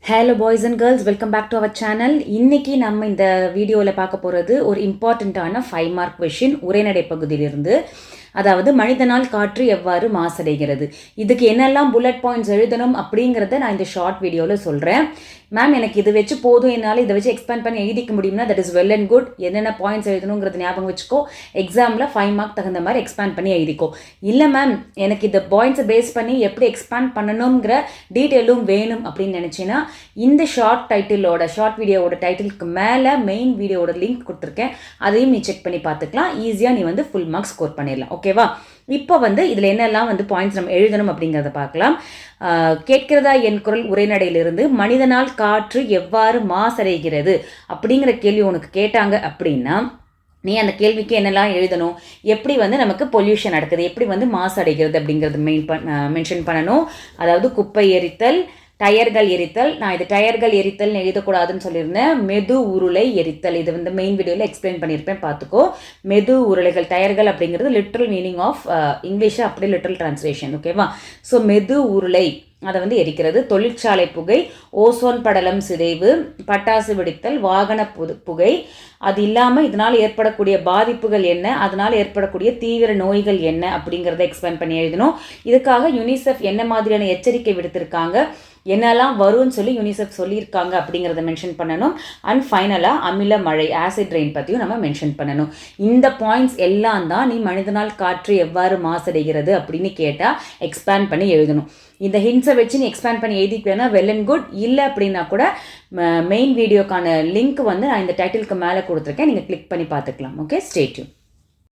Hello boys and girls, welcome back to our channel. இன்னைக்கு நம்ம இந்த வீடியோவில் பார்க்க போகிறது ஒரு இம்பார்ட்டண்ட்டான 5 மார்க் கொஷின் உரைநடை பகுதியிலிருந்து. அதாவது மனிதனால் காற்று எவ்வாறு மாசடைகிறது, இதுக்கு என்னெல்லாம் புல்லட் பாயிண்ட்ஸ் எழுதணும் அப்படிங்கிறத நான் இந்த ஷார்ட் வீடியோவில் சொல்கிறேன். மேம் எனக்கு இது வச்சு போதும், என்னால் இதை வச்சு எக்ஸ்பேண்ட் பண்ணி எழுதிக்க முடியும்னா that is well and good. என்னென்ன பாயிண்ட்ஸ் எழுதணுங்கிறது ஞாபகம் வச்சுக்கோ. எக்ஸாமில் 5 மார்க் தகுந்த மாதிரி எக்ஸ்பேண்ட் பண்ணி எழுதிக்கோ. இல்லை மேம் எனக்கு இந்த பாயிண்ட்ஸை பேஸ் பண்ணி எப்படி எக்ஸ்பேண்ட் பண்ணணுங்கிற டீட்டெயிலும் வேணும் அப்படின்னு நினச்சின்னா இந்த ஷார்ட் வீடியோவோட டைட்டிலுக்கு மேலே மெயின் வீடியோவோட லிங்க் கொடுத்துருக்கேன். அதையும் நீ செக் பண்ணி பார்த்துக்கலாம். ஈஸியாக நீ ஃபுல் மார்க்ஸ் ஸ்கோர் பண்ணிடலாம். ஓகேவா? இப்போ இதில் என்னெல்லாம் பாயிண்ட்ஸ் நம்ம எழுதணும் அப்படிங்கிறத பார்க்கலாம். கேட்கிறதா என் குரல் உரைநடையிலிருந்து மனிதனால் காற்று எவ்வாறு மாசடைகிறது அப்படிங்கிற கேள்வி உனக்கு கேட்டாங்க அப்படின்னா நீ அந்த கேள்விக்கு என்னெல்லாம் எழுதணும், எப்படி நமக்கு பொல்யூஷன் நடக்குது, எப்படி மாசடைகிறது அப்படிங்கிறது மென்ஷன் பண்ணணும். அதாவது குப்பை எரித்தல், டயர்கள் எரித்தல். நான் இது டயர்கள் எரித்தல்னு எழுதக்கூடாதுன்னு சொல்லியிருந்தேன். மெது உருளை எரித்தல், இது மெயின் வீடியோவில் எக்ஸ்பிளைன் பண்ணியிருப்பேன், பார்த்துக்கோ. மெது உருளைகள், டயர்கள் அப்படிங்கிறது லிட்ரல் மீனிங் ஆஃப் இங்கிலீஷ், அப்படியே லிட்ரல் டிரான்ஸ்லேஷன். ஓகேவா? ஸோ மெது உருளை அதை எரிக்கிறது. தொழிற்சாலை புகை, ஓசோன் படலம் சிதைவு, பட்டாசு வெடித்தல், வாகன புகை. அது இல்லாமல் இதனால் ஏற்படக்கூடிய பாதிப்புகள் என்ன, அதனால் ஏற்படக்கூடிய தீவிர நோய்கள் என்ன அப்படிங்கிறத எக்ஸ்பிளைன் பண்ணி எழுதணும். இதுக்காக யுனிசெஃப் என்ன மாதிரியான எச்சரிக்கை விடுத்திருக்காங்க, என்னெல்லாம் வரும்னு சொல்லி யுனிசெஃப் சொல்லியிருக்காங்க அப்படிங்கிறத மென்ஷன் பண்ணணும். அண்ட் ஃபைனலாக அமில மழை, ஆசிட் ரெயின் பற்றியும் நம்ம மென்ஷன் பண்ணணும். இந்த பாயிண்ட்ஸ் எல்லாம் தான் நீ மனிதனால் காற்று எவ்வாறு மாசடைகிறது அப்படின்னு கேட்டால் எக்ஸ்பேண்ட் பண்ணி எழுதணும். இந்த ஹிண்ட்ஸை வச்சு நீ எக்ஸ்பேண்ட் பண்ணி எழுதிக்குவேன்னா வெல் அண்ட் குட். இல்லை அப்படின்னா கூட மெயின் வீடியோக்கான லிங்க் நான் இந்த டைட்டிலுக்கு மேலே கொடுத்துருக்கேன், நீங்கள் கிளிக் பண்ணி பார்த்துக்கலாம். Okay, stay tune.